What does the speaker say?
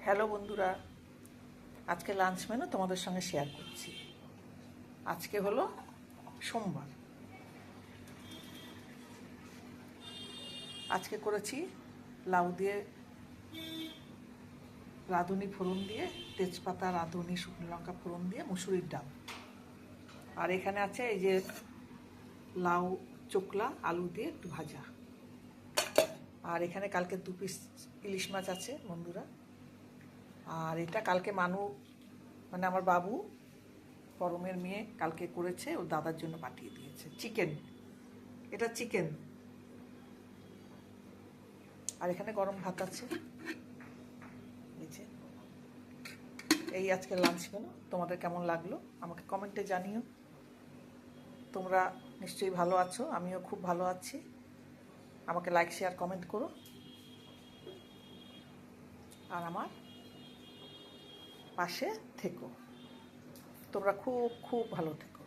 Hello বন্ধুরা, আজকে lunch menu তোমাদের সঙ্গে শেয়ার করছি। আজকে হলো সোমবার। আজকে করেছি লাউ দিয়ে রাঁধুনি ফোড়ন দিয়ে, তেজপাতা, রাঁধুনি, শুকনো লঙ্কা ফোড়ন দিয়ে মুসুরির ডাল। আর এখানে আছে এই যে লাউ চোকলা আলু দিয়ে একটু ভাজা। আর এখানে কালকে 2 পিস ইলিশ মাছ আছে বন্ধুরা। আর এটা কালকে মানে আমার বাবু, পরমের মেয়ে, কালকে করেছে, ওর দাদার জন্য পাঠিয়ে দিয়েছে চিকেন। এটা চিকেন। আর এখানে গরম ভাত আছে। এই আজকে লাঞ্চ মেনু। তোমাদের কেমন লাগলো আমাকে কমেন্টে জানিও। তোমরা নিশ্চয়ই ভালো আছো, আমিও খুব ভালো আছি। আমাকে লাইক শেয়ার কমেন্ট করো, আর আমার পাশে থেকো। তোমরা খুব খুব ভালো থেকো।